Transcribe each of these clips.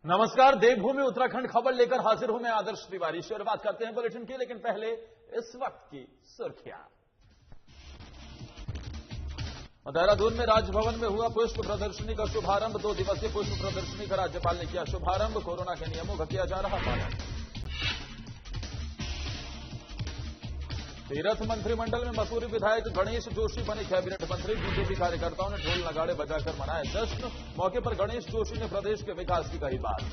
नमस्कार, देवभूमि उत्तराखंड खबर लेकर हाजिर हूं मैं आदर्श तिवारी। शुरुआत करते हैं बुलेटिन की, लेकिन पहले इस वक्त की सुर्खियां। देहरादून में राजभवन में हुआ पुष्प प्रदर्शनी का शुभारंभ। 2 दिवसीय पुष्प प्रदर्शनी का राज्यपाल ने किया शुभारंभ। कोरोना के नियमों का किया जा रहा पालन। तीरथ मंत्रिमंडल में मसूरी विधायक गणेश जोशी बने कैबिनेट मंत्री। बीजेपी कार्यकर्ताओं ने ढोल नगाड़े बजाकर मनाया जश्न। मौके पर गणेश जोशी ने प्रदेश के विकास की कही बात।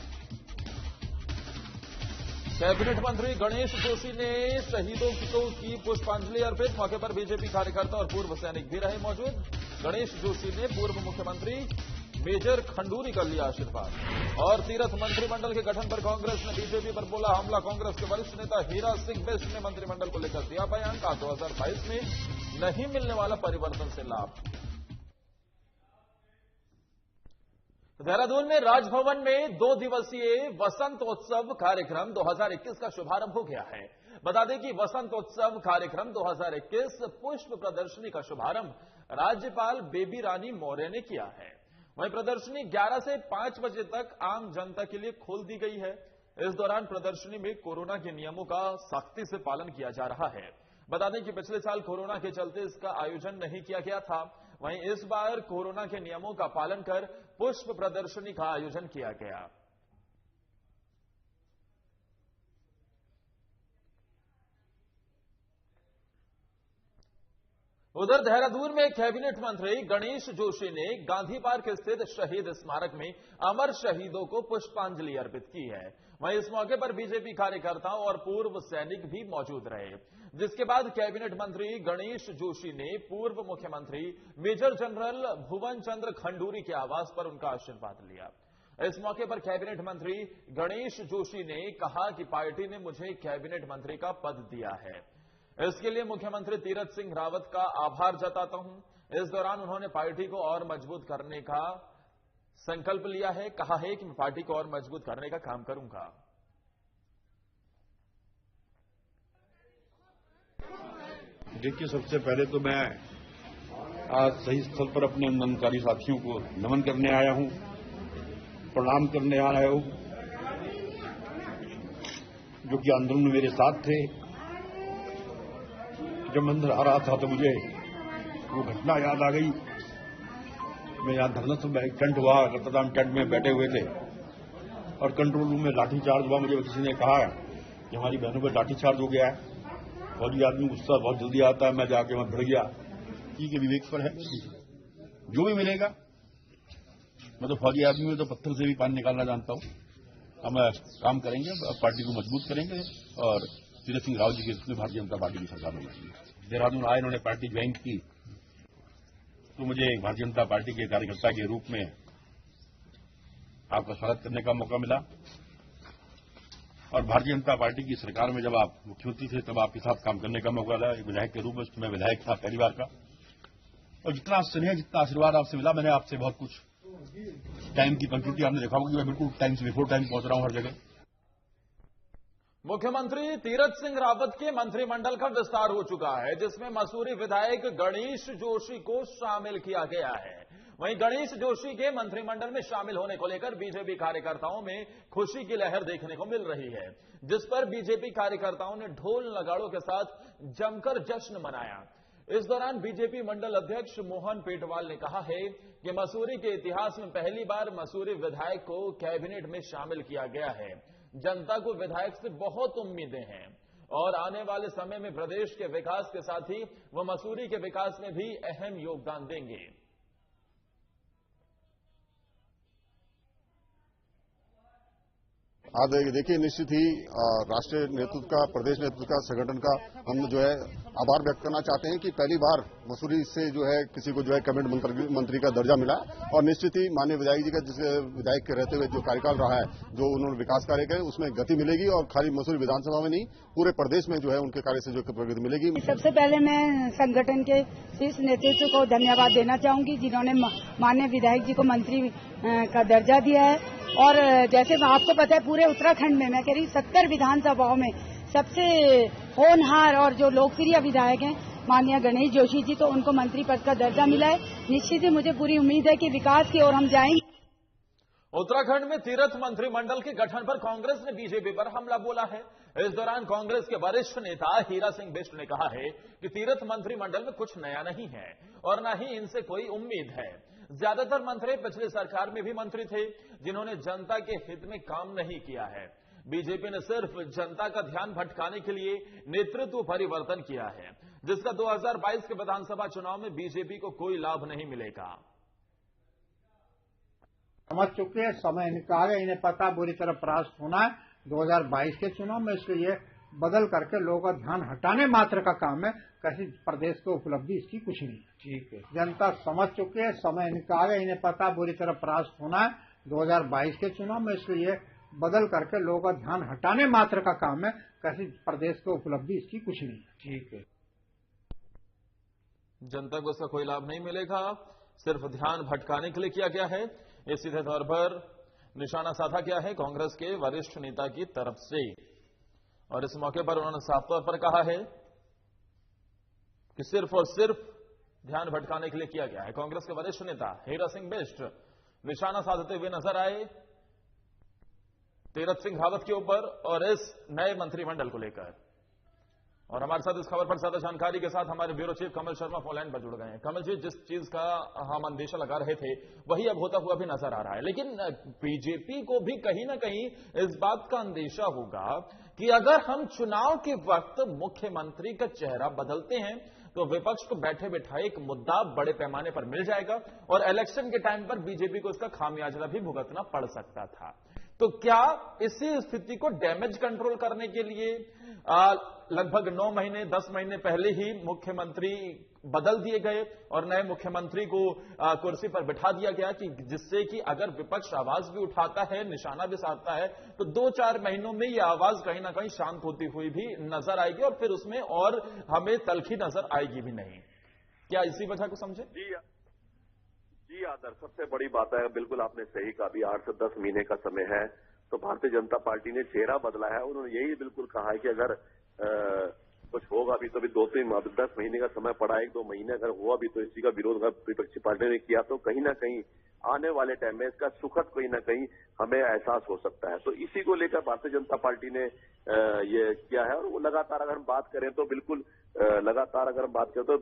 कैबिनेट मंत्री गणेश जोशी ने शहीदों को की पुष्पांजलि अर्पित। मौके पर बीजेपी कार्यकर्ता और पूर्व सैनिक भी रहे मौजूद। गणेश जोशी ने पूर्व मुख्यमंत्री मेजर खंडूरी का लिया आशीर्वाद। और तीरथ मंत्रिमंडल के गठन पर कांग्रेस ने बीजेपी पर बोला हमला। कांग्रेस के वरिष्ठ नेता हीरा सिंह बिष्ट ने मंत्रिमंडल को लेकर दिया बयान। कहा 2022 में नहीं मिलने वाला परिवर्तन से लाभ। देहरादून में राजभवन में 2 दिवसीय वसंतोत्सव कार्यक्रम 2021 का शुभारंभ हो गया है। बता दें कि वसंतोत्सव कार्यक्रम 2021 पुष्प प्रदर्शनी का शुभारंभ राज्यपाल बेबी रानी मौर्य ने किया है। वहीं प्रदर्शनी 11 से 5 बजे तक आम जनता के लिए खोल दी गई है। इस दौरान प्रदर्शनी में कोरोना के नियमों का सख्ती से पालन किया जा रहा है। बता दें कि पिछले साल कोरोना के चलते इसका आयोजन नहीं किया गया था। वहीं इस बार कोरोना के नियमों का पालन कर पुष्प प्रदर्शनी का आयोजन किया गया। उधर देहरादून में कैबिनेट मंत्री गणेश जोशी ने गांधी पार्क स्थित शहीद स्मारक में अमर शहीदों को पुष्पांजलि अर्पित की है। वहीं इस मौके पर बीजेपी कार्यकर्ताओं और पूर्व सैनिक भी मौजूद रहे, जिसके बाद कैबिनेट मंत्री गणेश जोशी ने पूर्व मुख्यमंत्री मेजर जनरल भुवन चंद्र खंडूरी के आवास पर उनका आशीर्वाद लिया। इस मौके पर कैबिनेट मंत्री गणेश जोशी ने कहा कि पार्टी ने मुझे कैबिनेट मंत्री का पद दिया है, इसके लिए मुख्यमंत्री तीरथ सिंह रावत का आभार जताता हूं। इस दौरान उन्होंने पार्टी को और मजबूत करने का संकल्प लिया है। कहा है कि मैं पार्टी को और मजबूत करने का काम करूंगा। देखिए, सबसे पहले तो मैं आज सही स्थल पर अपने आंदोलनकारी साथियों को नमन करने आया हूं, प्रणाम करने आया हूं, जो कि आंदोलन में मेरे साथ थे। जब मैं अंदर आ रहा था तो मुझे वो घटना याद आ गई। मैं यहां धरना सभा एक टेंट हुआ, रक्तदान टेंट में बैठे हुए थे और कंट्रोल रूम में लाठीचार्ज हुआ। मुझे किसी ने कहा कि हमारी बहनों पर लाठीचार्ज हो गया है। फौजी आदमी गुस्सा बहुत जल्दी आता है। मैं जाके वहां भिड़ गया। ठीक है, विवेक पर है, जो भी मिलेगा। मैं तो फौजी आदमी में तो पत्थर से भी पानी निकालना जानता हूं। हम काम करेंगे, पार्टी को मजबूत करेंगे और तीरथ सिंह रावत जी के भारतीय जनता पार्टी की सरकार होगी। देहरादून आए, इन्होंने पार्टी ज्वाइन की तो मुझे भारतीय जनता पार्टी के कार्यकर्ता के रूप में आपका स्वागत करने का मौका मिला। और भारतीय जनता पार्टी की सरकार में जब आप मुख्यमंत्री थे तब आपके साथ काम करने का मौका मिला। एक विधायक के रूप में मैं विधायक था पहली बार का। और जितना स्नेह, जितना आशीर्वाद आपसे मिला, मैंने आपसे बहुत कुछ टाइम की पंक्चुअलिटी आपने देखा होगा कि मैं बिल्कुल टाइम से बिफोर टाइम पहुंच रहा हूं हर जगह। मुख्यमंत्री तीरथ सिंह रावत के मंत्रिमंडल का विस्तार हो चुका है, जिसमें मसूरी विधायक गणेश जोशी को शामिल किया गया है। वहीं गणेश जोशी के मंत्रिमंडल में शामिल होने को लेकर बीजेपी कार्यकर्ताओं में खुशी की लहर देखने को मिल रही है, जिस पर बीजेपी कार्यकर्ताओं ने ढोल नगाड़ों के साथ जमकर जश्न मनाया। इस दौरान बीजेपी मंडल अध्यक्ष मोहन पेटवाल ने कहा है कि मसूरी के इतिहास में पहली बार मसूरी विधायक को कैबिनेट में शामिल किया गया है। जनता को विधायक से बहुत उम्मीदें हैं और आने वाले समय में प्रदेश के विकास के साथ ही वह मसूरी के विकास में भी अहम योगदान देंगे। आज देखिए, निश्चित ही राष्ट्रीय नेतृत्व का, प्रदेश नेतृत्व का, संगठन का हम जो है आभार व्यक्त करना चाहते हैं कि पहली बार मसूरी से जो है किसी को जो है कैबिनेट मंत्री का दर्जा मिला। और निश्चित ही माननीय विधायक जी का जिस विधायक के रहते हुए जो कार्यकाल रहा है, जो उन्होंने विकास कार्य करे, उसमें गति मिलेगी और खाली मसूरी विधानसभा में नहीं, पूरे प्रदेश में जो है उनके कार्य से जो प्रगति मिलेगी। सबसे पहले मैं संगठन के शीर्ष नेतृत्व को धन्यवाद देना चाहूंगी, जिन्होंने माननीय विधायक जी को मंत्री का दर्जा दिया है। और जैसे आपको पता है, पूरे उत्तराखंड में मैं कह रही 70 विधानसभाओं में सबसे होनहार और जो लोकप्रिय विधायक हैं माननीय गणेश जोशी जी, तो उनको मंत्री पद का दर्जा मिला है। निश्चित ही मुझे पूरी उम्मीद है कि विकास की ओर हम जाएंगे। उत्तराखंड में तीर्थ मंत्रिमंडल के गठन पर कांग्रेस ने बीजेपी पर हमला बोला है। इस दौरान कांग्रेस के वरिष्ठ नेता हीरा सिंह बिष्ट ने कहा है कि तीर्थ मंत्रिमंडल में कुछ नया नहीं है और न ही इनसे कोई उम्मीद है। ज्यादातर मंत्री पिछली सरकार में भी मंत्री थे जिन्होंने जनता के हित में काम नहीं किया है। बीजेपी ने सिर्फ जनता का ध्यान भटकाने के लिए नेतृत्व परिवर्तन किया है, जिसका 2022 के विधानसभा चुनाव में बीजेपी को कोई लाभ नहीं मिलेगा। समझ चुके हैं, समय इनका आ गया, इन्हें पता बुरी तरह परास्त होना है 2022 के चुनाव में, इसलिए बदल करके लोगों का ध्यान हटाने मात्र का काम है। किसी प्रदेश को उपलब्धि इसकी कुछ नहीं। ठीक है, जनता समझ चुके हैं, समय इनका आ गया, इन्हें पता बुरी तरह परास्त होना है 2022 के चुनाव में, इसलिए बदल करके लोगों का ध्यान हटाने मात्र का काम है। किसी प्रदेश को उपलब्धि इसकी कुछ नहीं। ठीक है, जनता को इसका कोई लाभ नहीं मिलेगा, सिर्फ ध्यान भटकाने के लिए किया गया है। ये सीधे तौर पर निशाना साधा गया है कांग्रेस के वरिष्ठ नेता की तरफ से, और इस मौके पर उन्होंने साफ तौर पर कहा है कि सिर्फ और सिर्फ ध्यान भटकाने के लिए किया गया है। कांग्रेस के वरिष्ठ नेता हीरा सिंह बिष्ट निशाना साधते हुए नजर आए तीरथ सिंह रावत के ऊपर और इस नए मंत्रिमंडल को लेकर। और हमारे साथ इस खबर पर ज्यादा जानकारी के साथ हमारे ब्यूरो चीफ कमल शर्मा फोन लाइन पर जुड़ गए हैं। कमल जी, जिस चीज का हम अंदेशा लगा रहे थे वही अब होता हुआ भी नजर आ रहा है, लेकिन बीजेपी को भी कहीं ना कहीं इस बात का अंदेशा होगा कि अगर हम चुनाव के वक्त मुख्यमंत्री का चेहरा बदलते हैं तो विपक्ष को बैठे बिठाए एक मुद्दा बड़े पैमाने पर मिल जाएगा और इलेक्शन के टाइम पर बीजेपी को इसका खामियाजा भी भुगतना पड़ सकता था। तो क्या इसी स्थिति को डैमेज कंट्रोल करने के लिए लगभग 9 महीने 10 महीने पहले ही मुख्यमंत्री बदल दिए गए और नए मुख्यमंत्री को कुर्सी पर बिठा दिया गया कि जिससे कि अगर विपक्ष आवाज भी उठाता है, निशाना भी साधता है, तो 2-4 महीनों में ये आवाज कहीं ना कहीं शांत होती हुई भी नजर आएगी और फिर उसमें और हमें तलखी नजर आएगी भी नहीं। क्या इसी वजह को समझे? जी आदर, सबसे बड़ी बात है, बिल्कुल आपने सही कहा, अभी 8 से 10 महीने का समय है तो भारतीय जनता पार्टी ने चेहरा बदला है। उन्होंने यही बिल्कुल कहा है कि अगर कुछ होगा भी तो अभी 10 महीने का समय पड़ा, 1-2 महीने अगर हुआ भी तो इसी का विरोध विपक्षी पार्टी ने किया तो कहीं ना कहीं आने वाले टाइम में इसका सुखद कहीं ना कहीं हमें एहसास हो सकता है। तो इसी को लेकर भारतीय जनता पार्टी ने ये किया है। और वो लगातार अगर हम बात करें तो बिल्कुल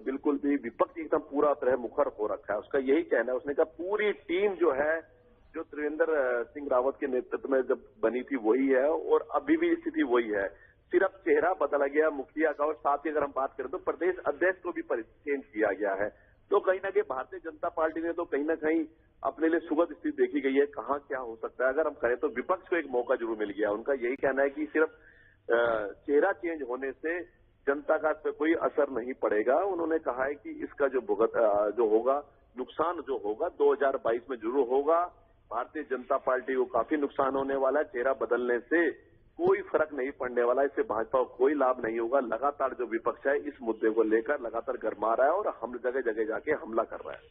बिल्कुल भी विपक्ष एकदम पूरा तरह मुखर हो रखा है। उसका यही कहना है, उसने कहा पूरी टीम जो है जो त्रिवेंद्र सिंह रावत के नेतृत्व में जब बनी थी वही है और अभी भी स्थिति वही है, सिर्फ चेहरा बदला गया मुखिया का। और साथ ही अगर हम बात करें तो प्रदेश अध्यक्ष को भी चेंज किया गया है। तो कहीं ना कहीं भारतीय जनता पार्टी ने तो कहीं ना कहीं अपने लिए सुगध स्थिति देखी गई है, कहां क्या हो सकता है। अगर हम करें तो विपक्ष को एक मौका जरूर मिल गया। उनका यही कहना है कि सिर्फ चेहरा चेंज होने से जनता का कोई असर नहीं पड़ेगा। उन्होंने कहा है कि इसका जो होगा नुकसान जो होगा 2022 में जरूर होगा। भारतीय जनता पार्टी को काफी नुकसान होने वाला है। चेहरा बदलने से कोई फर्क नहीं पड़ने वाला, इससे भाजपा को कोई लाभ नहीं होगा। लगातार जो विपक्ष है इस मुद्दे को लेकर लगातार गरमा रहा है और हम जगह जगह जाके हमला कर रहा है।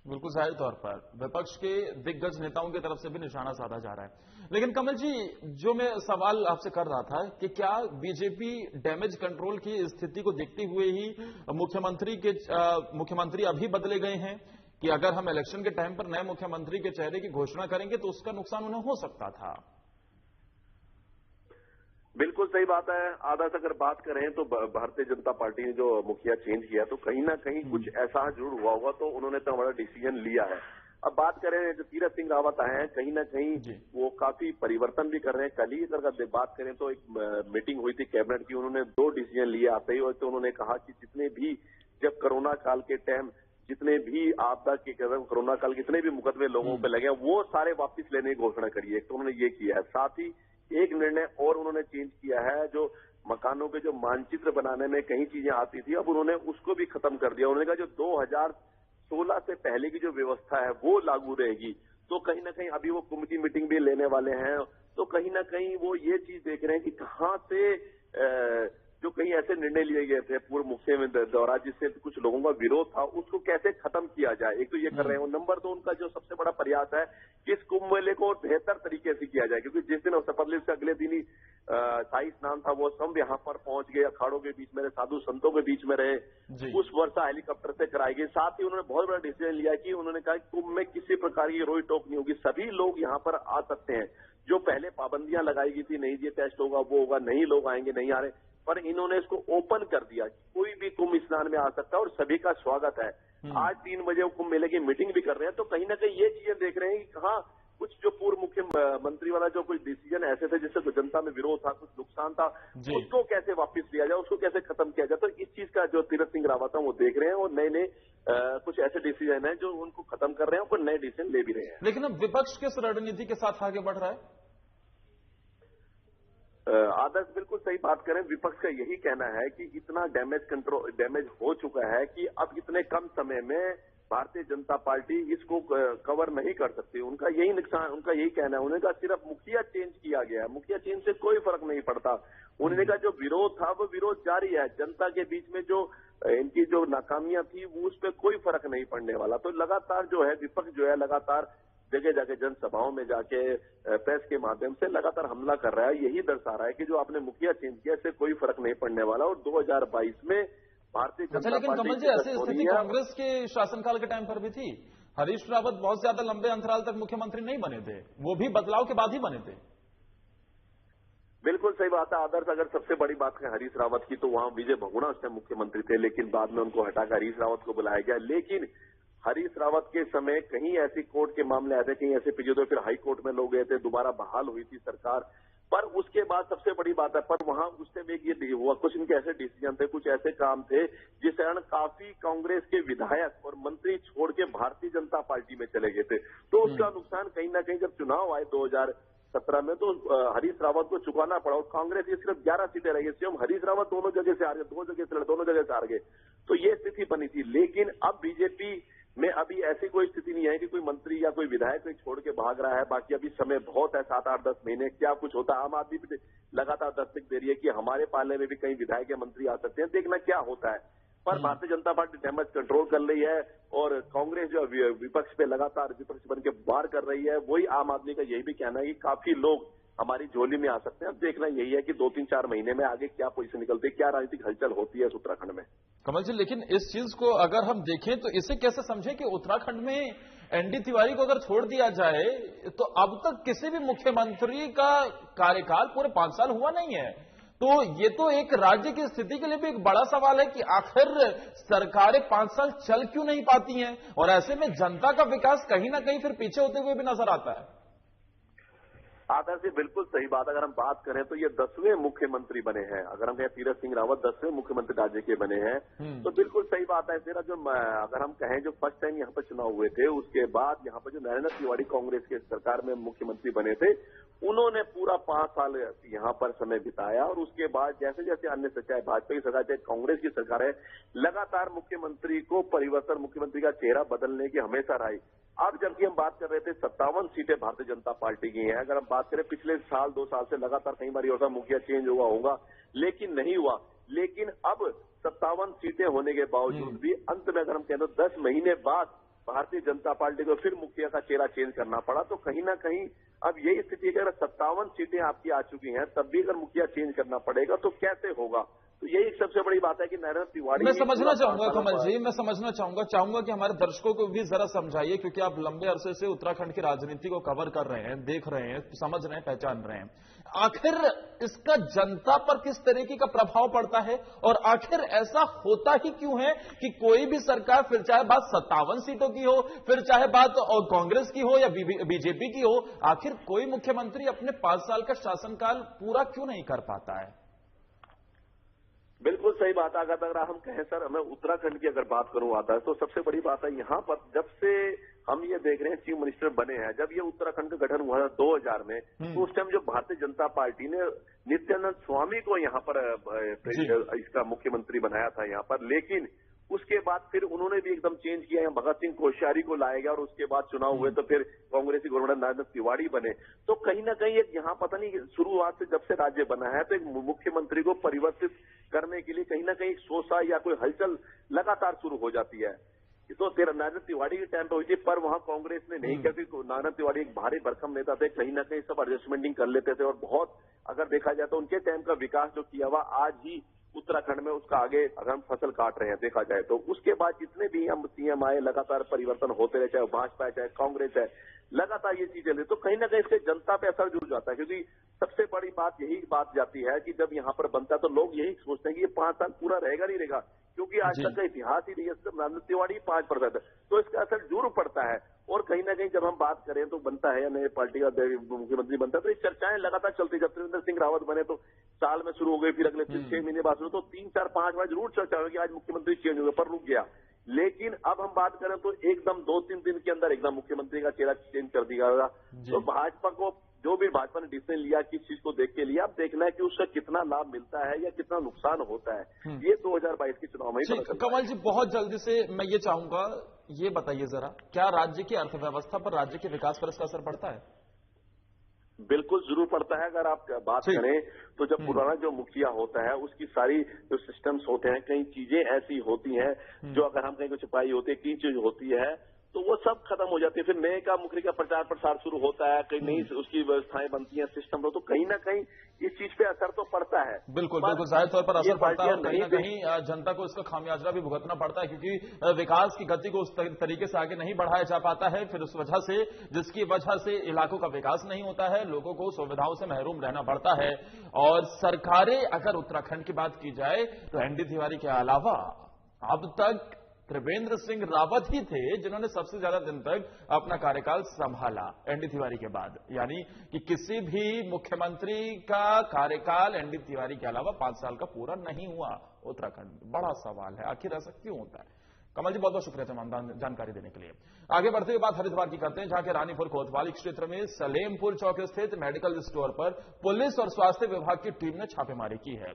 बिल्कुल जाहिर तौर पर विपक्ष के दिग्गज नेताओं की तरफ से भी निशाना साधा जा रहा है। लेकिन कमल जी, जो मैं सवाल आपसे कर रहा था कि क्या बीजेपी डैमेज कंट्रोल की स्थिति को देखते हुए ही मुख्यमंत्री अभी बदले गए हैं कि अगर हम इलेक्शन के टाइम पर नए मुख्यमंत्री के चेहरे की घोषणा करेंगे तो उसका नुकसान उन्हें हो सकता था? बिल्कुल सही बात है। आदर्श अगर बात करें तो भारतीय जनता पार्टी ने जो मुखिया चेंज किया तो कहीं ना कहीं कुछ ऐसा जरूर हुआ होगा, तो उन्होंने तो हमारा डिसीजन लिया है। अब बात करें जो तीरथ सिंह रावत आए हैं, कहीं ना कहीं वो काफी परिवर्तन भी कर रहे हैं। कल ही अगर बात करें तो एक मीटिंग हुई थी कैबिनेट की, उन्होंने 2 डिसीजन लिए आते ही। और तो उन्होंने कहा कि जितने भी जब कोरोना काल के टाइम जितने भी आपदा के कोरोना काल जितने भी मुकदमे लोगों पे लगे वो सारे वापस लेने की घोषणा करी है। तो उन्होंने ये किया है। साथ ही एक निर्णय और उन्होंने चेंज किया है, जो मकानों के जो मानचित्र बनाने में कई चीजें आती थी अब उन्होंने उसको भी खत्म कर दिया। उन्होंने कहा जो 2016 से पहले की जो व्यवस्था है वो लागू रहेगी। तो कहीं ना कहीं अभी वो कमेटी मीटिंग भी लेने वाले हैं, तो कहीं ना कहीं वो ये चीज देख रहे हैं कि कहां से जो कहीं ऐसे ऐसे निर्णय लिए गए थे पूर्व मुख्यमंत्री द्वारा जिससे कुछ लोगों का विरोध था, उसको कैसे खत्म किया जाए, एक तो ये कर रहे हैं। नंबर 2 उनका जो सबसे बड़ा प्रयास है कि इस कुंभ मेले को बेहतर तरीके से किया जाए, क्योंकि जिस दिन शपथ ली उसके अगले दिन ही शाही स्नान था, वो सब यहाँ पर पहुंच गए, अखाड़ों के बीच में रहे, साधु संतों के बीच में रहे, उस वर्षा हेलीकॉप्टर से कराई गई। साथ ही उन्होंने बहुत बड़ा डिसीजन लिया कि उन्होंने कहा कुंभ में किसी प्रकार की रोई टोक नहीं होगी, सभी लोग यहाँ पर आ सकते हैं। जो पहले पाबंदियां लगाई गई थी, नहीं ये टेस्ट होगा वो होगा, नहीं लोग आएंगे नहीं आ रहे, पर इन्होंने इसको ओपन कर दिया, कोई भी कुंभ स्नान में आ सकता है और सभी का स्वागत है। आज 3 बजे वो कुंभ मेले की मीटिंग भी कर रहे हैं, तो कहीं ना कहीं ये चीजें देख रहे हैं कि कहाँ कुछ जो पूर्व मुख्यमंत्री वाला जो कुछ डिसीजन ऐसे थे जिससे जनता में विरोध था, कुछ नुकसान था, उसको कैसे वापस लिया जाए, उसको कैसे खत्म किया जाए। तो इस चीज का जो तीरथ सिंह रावत है वो देख रहे हैं और नए नए कुछ ऐसे डिसीजन है जो उनको खत्म कर रहे हैं, और नए डिसीजन ले भी रहे हैं। लेकिन अब विपक्ष किस रणनीति के साथ आगे बढ़ रहा है? आदर्श बिल्कुल सही बात करें, विपक्ष का यही कहना है कि इतना डैमेज हो चुका है कि अब इतने कम समय में भारतीय जनता पार्टी इसको कवर नहीं कर सकती। उनका यही नुकसान, उनका यही कहना है। उन्होंने कहा सिर्फ मुखिया चेंज किया गया है, मुखिया चेंज से कोई फर्क नहीं पड़ता। उन्होंने कहा जो विरोध था वो विरोध जारी है, जनता के बीच में जो इनकी जो नाकामियां थी वो उस पर कोई फर्क नहीं पड़ने वाला। तो लगातार जो है विपक्ष जो है लगातार जगह जगह जनसभाओं में जाके प्रेस के माध्यम से लगातार हमला कर रहा है। यही दर्शा रहा है कि जो आपने मुखिया चेंज किया इससे कोई फर्क नहीं पड़ने वाला, और 2022 में भारतीय जनता पार्टी। लेकिन कमल जी, ऐसी स्थिति कांग्रेस के शासनकाल के टाइम पर भी थी। हरीश रावत बहुत ज्यादा लंबे अंतराल तक मुख्यमंत्री नहीं बने थे, वो भी बदलाव के बाद ही बने थे। बिल्कुल सही बात है आदर्श। अगर सबसे बड़ी बात है हरीश रावत की, तो वहां विजय बहुगुणा उस टाइम मुख्यमंत्री थे, लेकिन बाद में उनको हटाकर हरीश रावत को बुलाया गया। लेकिन हरीश रावत के समय कहीं ऐसी कोर्ट के मामले आए थे, कहीं ऐसे पीछे तो फिर हाई कोर्ट में लोग गए थे, दोबारा बहाल हुई थी सरकार। पर उसके बाद सबसे बड़ी बात है, पर वहां उस टाइम एक ये हुआ, कुछ इनके ऐसे डिसीजन थे, कुछ ऐसे काम थे जिस कारण काफी कांग्रेस के विधायक और मंत्री छोड़ के भारतीय जनता पार्टी में चले गए थे। तो उसका नुकसान कहीं ना कहीं जब चुनाव आए 2017 में, तो हरीश रावत को चुकाना पड़ा, और कांग्रेस की सिर्फ 11 सीटें रही। स्वयं हरीश रावत दोनों जगह से हार गए, दोनों जगह से हार गए। तो ये स्थिति बनी थी। लेकिन अब बीजेपी में अभी ऐसी कोई स्थिति नहीं है कि कोई मंत्री या कोई विधायक कोई छोड़ के भाग रहा है। बाकी अभी समय बहुत है, 7, 8, 10 महीने, क्या कुछ होता है। आम आदमी भी लगातार दस्तक दे रही है कि हमारे पाले में भी कई विधायक या मंत्री आ सकते हैं, देखना क्या होता है। पर Bharatiya Janata party damage control कर रही है, और कांग्रेस जो विपक्ष पे लगातार विपक्ष बन के वार कर रही है, वही आम आदमी का यही भी कहना है कि काफी लोग हमारी झोली में आ सकते हैं। अब देखना यही है कि 2-3-4 महीने में आगे क्या पोजीशन निकलती है, क्या राजनीतिक हलचल होती है उत्तराखंड में। कमल जी, लेकिन इस चीज को अगर हम देखें तो इसे कैसे समझें कि उत्तराखंड में एनडी तिवारी को अगर छोड़ दिया जाए तो अब तक किसी भी मुख्यमंत्री का कार्यकाल पूरे 5 साल हुआ नहीं है। तो ये तो एक राज्य की स्थिति के लिए भी एक बड़ा सवाल है कि आखिर सरकारें 5 साल चल क्यों नहीं पाती हैं, और ऐसे में जनता का विकास कहीं ना कहीं फिर पीछे होते हुए भी नजर आता है। आदर्श जी बिल्कुल सही बात। अगर हम बात करें तो ये 10वें मुख्यमंत्री बने हैं। अगर हम कहें तीरथ सिंह रावत 10वें मुख्यमंत्री राज्य के बने हैं, तो बिल्कुल सही बात है। फिर जो अगर हम कहें जो फर्स्ट टाइम यहाँ पर चुनाव हुए थे, उसके बाद यहाँ पर जो नरेंद्र तिवारी कांग्रेस के सरकार में मुख्यमंत्री बने थे, उन्होंने पूरा 5 साल यहाँ पर समय बिताया, और उसके बाद जैसे जैसे अन्य चाहे भाजपा की सरकार चाहे कांग्रेस की सरकार है, लगातार मुख्यमंत्री को परिवर्तन, मुख्यमंत्री का चेहरा बदलने की हमेशा रही। अब जबकि हम बात कर रहे थे 57 सीटें भारतीय जनता पार्टी की हैं। अगर हम बात करें पिछले साल 2 साल से लगातार कई बार होता मुखिया चेंज हुआ होगा, लेकिन नहीं हुआ। लेकिन अब 57 सीटें होने के बावजूद भी अंत में अगर हम कहें तो 10 महीने बाद भारतीय जनता पार्टी को फिर मुखिया का चेहरा चेंज करना पड़ा। तो कहीं ना कहीं अब यही स्थिति है कि अगर 57 सीटें आपकी आ चुकी हैं, तब भी अगर मुखिया चेंज करना पड़ेगा तो कैसे होगा। तो यही एक सबसे बड़ी बात है कि नरेंद्र तिवारी, मैं समझना चाहूंगा कमल जी, मैं समझना चाहूंगा कि हमारे दर्शकों को भी जरा समझाइए, क्योंकि आप लंबे अरसे से उत्तराखंड की राजनीति को कवर कर रहे हैं, देख रहे हैं, समझ रहे हैं, पहचान रहे हैं। आखिर इसका जनता पर किस तरीके का प्रभाव पड़ता है, और आखिर ऐसा होता ही क्यों है कि कोई भी सरकार, फिर चाहे बात 57 सीटों की हो, फिर चाहे बात और कांग्रेस की हो या बीजेपी की हो, आखिर कोई मुख्यमंत्री अपने 5 साल का शासनकाल पूरा क्यों नहीं कर पाता है? बिल्कुल सही बात है। अगर हम कहें सर, मैं उत्तराखंड की अगर बात करूं आता है, तो सबसे बड़ी बात है यहाँ पर जब से हम ये देख रहे हैं चीफ मिनिस्टर बने हैं, जब ये उत्तराखंड का गठन हुआ था 2000 में, तो उस टाइम जो भारतीय जनता पार्टी ने नित्यानंद स्वामी को यहाँ पर इसका मुख्यमंत्री बनाया था यहाँ पर। लेकिन उसके बाद फिर उन्होंने भी एकदम चेंज किया, भगत सिंह कोश्यारी को लाया गया, और उसके बाद चुनाव हुए तो फिर कांग्रेसी गवर्नर नरेंद्र तिवारी बने। तो कहीं ना कहीं एक यहाँ पता नहीं शुरुआत से जब से राज्य बना है, तो एक मुख्यमंत्री को परिवर्तित करने के लिए कहीं ना कहीं शोषा या कोई हलचल लगातार शुरू हो जाती है। तो नानक तिवारी के टाइम पे हुई थी, पर वहां कांग्रेस ने नहीं किया, क्योंकि नानक तिवारी एक भारी भरकम नेता थे, कहीं ना कहीं सब एडजस्टमेंटिंग कर लेते थे और बहुत, अगर देखा जाए तो उनके टाइम का विकास जो किया हुआ आज ही उत्तराखंड में उसका आगे अगर हम फसल काट रहे हैं देखा जाए तो। उसके बाद जितने भी हम सीएम आए लगातार परिवर्तन होते रहे, चाहे भाजपा है चाहे कांग्रेस है, लगातार ये चीजें ले, तो कहीं ना कहीं इससे जनता पे असर जुड़ जाता है। क्योंकि सबसे बड़ी बात यही बात जाती है कि जब यहाँ पर बनता है तो लोग यही सोचते हैं कि ये 5 साल पूरा रहेगा नहीं रहेगा, क्योंकि आज तक का इतिहास ही नहीं है, सिर्फ नानक तिवारी 5%, तो इसका असर जरूर पड़ता है। और कहीं ना कहीं जब हम बात करें तो बनता है या नए पार्टी का मुख्यमंत्री बनता है, तो ये चर्चाएं लगातार चलती। जब त्रिवेंद्र सिंह रावत बने तो साल में शुरू हो गई, फिर अगले 6 महीने बाद शुरू, तो 3, 4, 5 बार जरूर चर्चा होगी आज मुख्यमंत्री चेंज हो गया, पर रुक गया। लेकिन अब हम बात करें तो एकदम 2-3 दिन के अंदर एकदम मुख्यमंत्री का चेहरा चेंज कर दिया होगा। तो भाजपा को जो भी भाजपा ने डिसीजन लिया, किस चीज को देख के लिया, अब देखना है कि उसका कितना लाभ मिलता है या कितना नुकसान होता है, ये 2022 के चुनाव में ही पता चलेगा। कमल जी, बहुत जल्दी से मैं ये चाहूंगा, ये बताइए जरा, क्या राज्य की अर्थव्यवस्था पर, राज्य के विकास पर इसका असर पड़ता है? बिल्कुल जरूर पड़ता है। अगर आप बात करें तो जब पुराना जो मुखिया होता है उसकी सारी जो सिस्टम्स होते हैं, कई चीजें ऐसी होती हैं जो अगर हम कहीं को छुपाई होती है, कई चीज होती है तो वो सब खत्म हो जाती है। फिर नए का मुखिया का प्रचार प्रसार शुरू होता है, कहीं नई उसकी व्यवस्थाएं बनती हैं, सिस्टम, तो कहीं ना कहीं इस चीज पे असर तो पड़ता है। बिल्कुल बिल्कुल, जाहिर तौर पर असर पड़ता है और कहीं ना कहीं जनता को इसका खामियाजा भी भुगतना पड़ता है, क्योंकि विकास की गति को उस तरीके से आगे नहीं बढ़ाया जा पाता है। फिर उस वजह से, जिसकी वजह से इलाकों का विकास नहीं होता है, लोगों को सुविधाओं से महरूम रहना पड़ता है। और सरकारें, अगर उत्तराखंड की बात की जाए तो एनडी तिवारी के अलावा अब तक त्रिवेंद्र सिंह रावत ही थे जिन्होंने सबसे ज्यादा दिन तक अपना कार्यकाल संभाला एनडी तिवारी के बाद। यानी कि किसी भी मुख्यमंत्री का कार्यकाल एनडी तिवारी के अलावा 5 साल का पूरा नहीं हुआ उत्तराखंड में। बड़ा सवाल है, आखिर ऐसा क्यों होता है? कमल जी, बहुत बहुत शुक्रिया तमाम जानकारी देने के लिए। आगे बढ़ते हुए बात हरिद्वार की करते हैं, जहां के रानीपुर कोतवाली क्षेत्र में सलेमपुर चौक स्थित मेडिकल स्टोर पर पुलिस और स्वास्थ्य विभाग की टीम ने छापेमारी की है।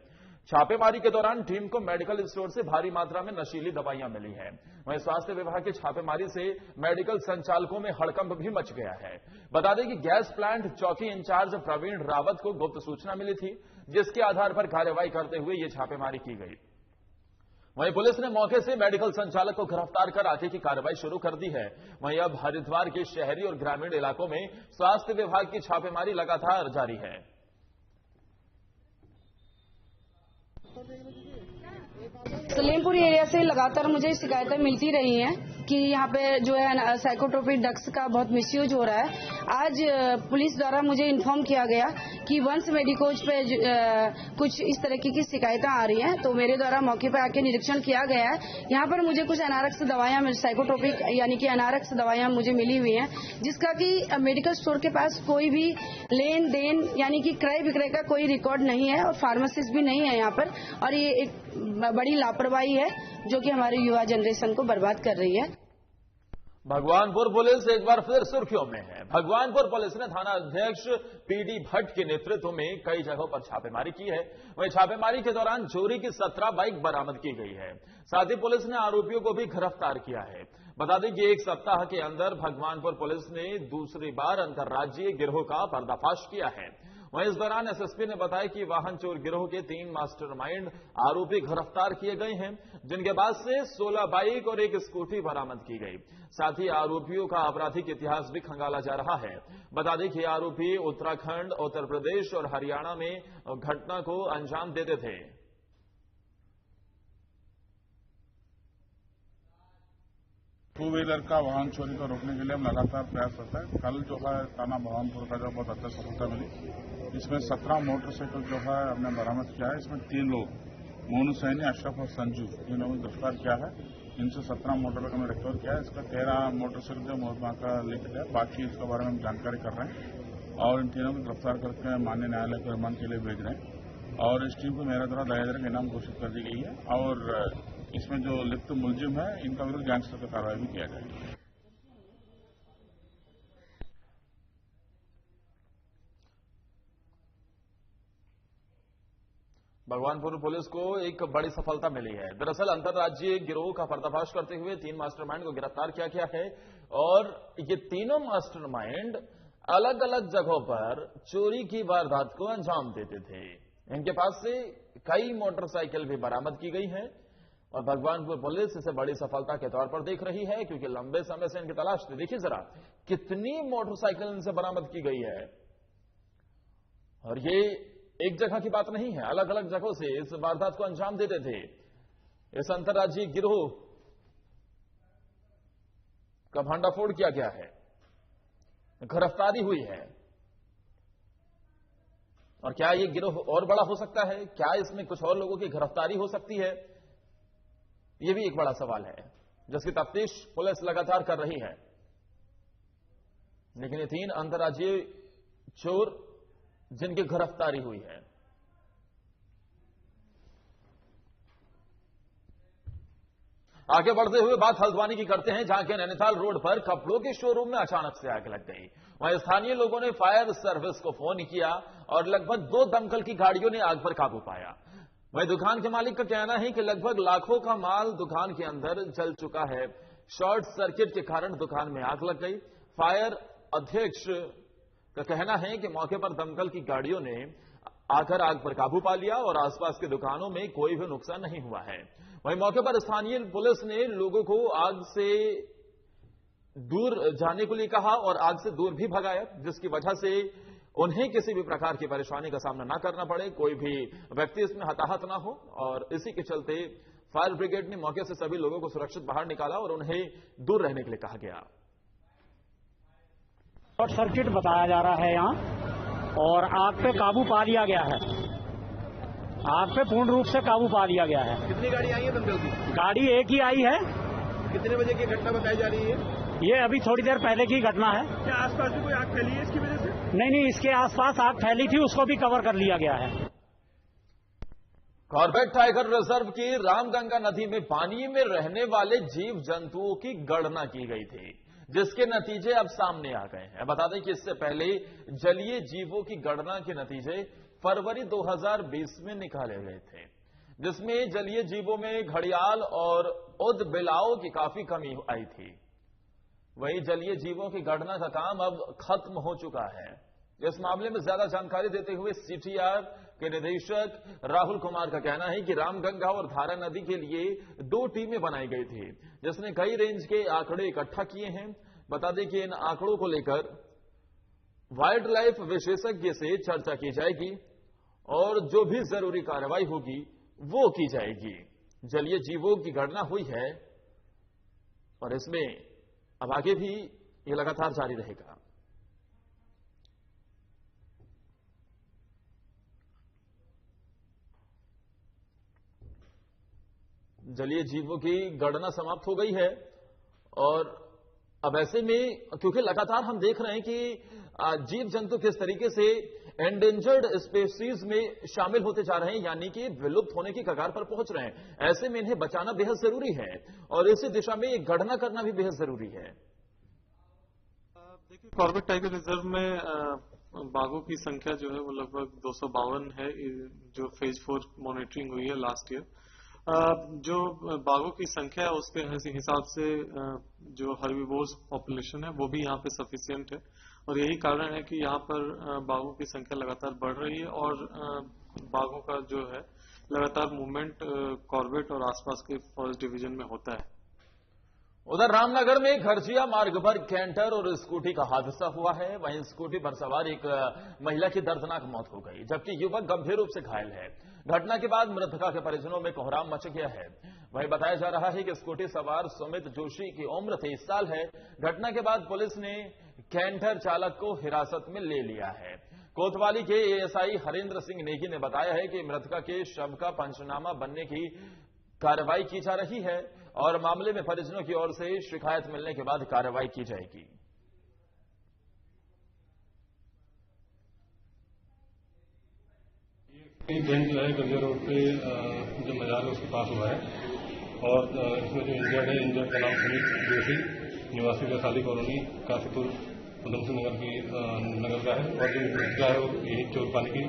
छापेमारी के दौरान टीम को मेडिकल स्टोर से भारी मात्रा में नशीली दवाइयां मिली हैं। वहीं स्वास्थ्य विभाग की छापेमारी से मेडिकल संचालकों में हड़कंप भी मच गया है। बता दें कि गैस प्लांट चौकी इंचार्ज प्रवीण रावत को गुप्त सूचना मिली थी, जिसके आधार पर कार्रवाई करते हुए यह छापेमारी की गई। वहीं पुलिस ने मौके से मेडिकल संचालक को गिरफ्तार कर आगे की कार्रवाई शुरू कर दी है। वहीं अब हरिद्वार के शहरी और ग्रामीण इलाकों में स्वास्थ्य विभाग की छापेमारी लगातार जारी है। सलेमपुर एरिया से लगातार मुझे शिकायतें मिलती रही हैं कि यहाँ पे जो है साइकोट्रोपिक ड्रग्स का बहुत मिसयूज हो रहा है। आज पुलिस द्वारा मुझे इन्फॉर्म किया गया कि वंश मेडिकोज पे कुछ इस तरीके की शिकायतें आ रही हैं, तो मेरे द्वारा मौके पर आके निरीक्षण किया गया है। यहाँ पर मुझे कुछ अनारक्स दवाइयाँ, साइकोट्रोपिक यानी कि अनारक्स दवाइयाँ मुझे मिली हुई हैं, जिसका कि मेडिकल स्टोर के पास कोई भी लेन देन यानी कि क्रय विक्रय का कोई रिकॉर्ड नहीं है और फार्मासिस्ट भी नहीं है यहाँ पर। और ये एक बड़ी लापरवाही है जो कि हमारे युवा जनरेशन को बर्बाद कर रही है। भगवानपुर पुलिस एक बार फिर सुर्खियों में है। भगवानपुर पुलिस ने थाना अध्यक्ष पीडी भट्ट के नेतृत्व में कई जगहों पर छापेमारी की है। वहीं छापेमारी के दौरान चोरी की 17 बाइक बरामद की गई है। साथ ही पुलिस ने आरोपियों को भी गिरफ्तार किया है। बता दें कि एक सप्ताह के अंदर भगवानपुर पुलिस ने दूसरी बार अंतर्राज्यीय गिरोह का पर्दाफाश किया है। वहीं इस दौरान एसएसपी ने बताया कि वाहन चोर गिरोह के 3 मास्टरमाइंड आरोपी गिरफ्तार किए गए हैं, जिनके पास से 16 बाइक और 1 स्कूटी बरामद की गई। साथ ही आरोपियों का आपराधिक इतिहास भी खंगाला जा रहा है। बता दें कि आरोपी उत्तराखंड, उत्तर प्रदेश और हरियाणा में घटना को अंजाम देते थे। टू व्हीलर का वाहन चोरी को रोकने के लिए हम लगातार प्रयास करते हैं। कल जो है थाना भगवानपुर का जो बहुत अच्छा सफलता मिली, इसमें 17 मोटरसाइकिल जो है हमने बरामद किया है। इसमें 3 लोग, मोनू सैनी, अशरफ और संजू, इन लोगों को गिरफ्तार किया है। इनसे 17 मोटरसाइकिल हमने रिकवर किया है। इसका 13 मोटरसाइकिल जो मोहतमा का लिखित है, बाकी इसके बारे में हम जानकारी कर रहे हैं और इन तीनों को गिरफ्तार करके माननीय न्यायालय को रिमांड के लिए भेज रहे हैं। और इस टीम को मेरे द्वारा 10,000 का इनाम घोषित कर दी गई है और इसमें जो लिप्त मुलजिम है इनका विरुद्ध गैंगस्टर का कार्रवाई भी किया जाएगा। भगवानपुर पुलिस को एक बड़ी सफलता मिली है। दरअसल अंतर्राज्यीय गिरोह का पर्दाफाश करते हुए 3 मास्टरमाइंड को गिरफ्तार किया गया है और ये तीनों मास्टरमाइंड अलग अलग जगहों पर चोरी की वारदात को अंजाम देते थे। इनके पास से कई मोटरसाइकिल भी बरामद की गई हैं और भगवानपुर पुलिस इसे बड़ी सफलता के तौर पर देख रही है, क्योंकि लंबे समय से इनकी तलाश थी। देखिए जरा कितनी मोटरसाइकिल इनसे बरामद की गई है, और ये एक जगह की बात नहीं है, अलग अलग जगहों से इस वारदात को अंजाम देते थे। इस अंतर्राज्यीय गिरोह का भंडाफोड़ किया गया है, गिरफ्तारी हुई है। और क्या ये गिरोह और बड़ा हो सकता है? क्या इसमें कुछ और लोगों की गिरफ्तारी हो सकती है? यह भी एक बड़ा सवाल है जिसकी तफ्तीश पुलिस लगातार कर रही है। लेकिन ये 3 अंतर्राज्यीय चोर जिनकी गिरफ्तारी हुई है। आगे बढ़ते हुए बात हल्द्वानी की करते हैं, जहां के नैनीताल रोड पर कपड़ों के शोरूम में अचानक से आग लग गई। वहीं स्थानीय लोगों ने फायर सर्विस को फोन किया और लगभग 2 दमकल की गाड़ियों ने आग पर काबू पाया। वहीं दुकान के मालिक का कहना है कि लगभग लाखों का माल दुकान के अंदर जल चुका है। शॉर्ट सर्किट के कारण दुकान में आग लग गई। फायर अध्यक्ष का कहना है कि मौके पर दमकल की गाड़ियों ने आकर आग पर काबू पा लिया और आसपास की दुकानों में कोई भी नुकसान नहीं हुआ है। वहीं मौके पर स्थानीय पुलिस ने लोगों को आग से दूर जाने को लिए कहा और आग से दूर भी भगाया, जिसकी वजह से उन्हें किसी भी प्रकार की परेशानी का सामना न करना पड़े, कोई भी व्यक्ति इसमें हताहत ना हो। और इसी के चलते फायर ब्रिगेड ने मौके से सभी लोगों को सुरक्षित बाहर निकाला और उन्हें दूर रहने के लिए कहा गया। शॉर्ट सर्किट बताया जा रहा है यहाँ, और आग पे काबू पा लिया गया है। आग पे पूर्ण रूप से काबू पा लिया गया है। कितनी गाड़ी आई है दमकल की? गाड़ी एक ही आई है। कितने बजे की घटना बताई जा रही है? ये अभी थोड़ी देर पहले की घटना है। क्या आसपास में कोई आग फैली है इसकी वजह से? नहीं, इसके आसपास आग फैली थी, उसको भी कवर कर लिया गया है। कॉर्बेट टाइगर रिजर्व की रामगंगा नदी में पानी में रहने वाले जीव जंतुओं की गणना की गई थी, जिसके नतीजे अब सामने आ गए हैं। बता दें कि इससे पहले जलीय जीवों की गणना के नतीजे फरवरी 2020 में निकाले गए थे, जिसमें जलीय जीवों में घड़ियाल और उदबिलाव की काफी कमी आई थी। वहीं जलीय जीवों की गणना का काम अब खत्म हो चुका है। इस मामले में ज्यादा जानकारी देते हुए सीटीआर के निदेशक राहुल कुमार का कहना है कि रामगंगा और धारा नदी के लिए 2 टीमें बनाई गई थी, जिसने कई रेंज के आंकड़े इकट्ठा किए हैं। बता दें कि इन आंकड़ों को लेकर वाइल्ड लाइफ विशेषज्ञ से चर्चा की जाएगी और जो भी जरूरी कार्रवाई होगी वो की जाएगी। जलीय जीवों की गणना हुई है और इसमें अब आगे भी ये लगातार जारी रहेगा। जलीय जीवों की गणना समाप्त हो गई है और अब ऐसे में क्योंकि लगातार हम देख रहे हैं कि जीव जंतु किस तरीके से एंडेंजर्ड स्पीशीज में शामिल होते जा रहे हैं, यानी कि विलुप्त होने की कगार पर पहुंच रहे हैं। ऐसे में इन्हें बचाना बेहद जरूरी है और इसी दिशा में गणना करना भी बेहद जरूरी है। देखिए, कॉर्बेट टाइगर रिजर्व में बाघों की संख्या जो है वो लगभग 252 है, जो फेज 4 मॉनिटरिंग हुई है लास्ट ईयर। जो बाघों की संख्या है उसके हिसाब से जो हर्बीवोर्स पॉपुलेशन है वो भी यहाँ पे सफिशिएंट है, और यही कारण है कि यहाँ पर बाघों की संख्या लगातार बढ़ रही है और बाघों का जो है लगातार मूवमेंट कॉर्बेट और आसपास के फॉरेस्ट डिवीजन में होता है। उधर रामनगर में घरजिया मार्ग पर कैंटर और स्कूटी का हादसा हुआ है। वहीं स्कूटी पर सवार एक महिला की दर्दनाक मौत हो गई, जबकि युवक गंभीर रूप से घायल है। घटना के बाद मृतका के परिजनों में कोहराम मच गया है। वहीं बताया जा रहा है कि स्कूटी सवार सुमित जोशी की उम्र 23 साल है। घटना के बाद पुलिस ने कैंटर चालक को हिरासत में ले लिया है। कोतवाली के एएसआई हरेंद्र सिंह नेगी ने बताया है कि मृतका के शव का पंचनामा बनने की कार्रवाई की जा रही है और मामले में परिजनों की ओर से शिकायत मिलने के बाद कार्रवाई की जाएगी। एक्सीडेंट जो है गंजा रोड पे जो मजार है उसके पास हुआ है और इसमें जो इंजर्ड का नाम सुमित जोशी निवासी वैशाली कॉलोनी काशीपुर उधम सिंह नगर की नगर का है और जो मृतका है वो यही चोरपानी की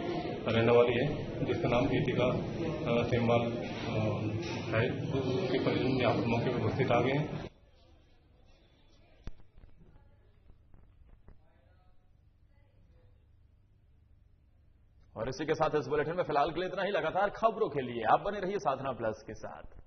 रहने वाली है, जिसका नाम गीतिका सेमवाल है। तो उसके परिजन यहाँ पर मौके पर उपस्थित आ गए हैं। और इसी के साथ इस बुलेटिन में फिलहाल के लिए इतना ही। लगातार खबरों के लिए आप बने रहिए साधना प्लस के साथ।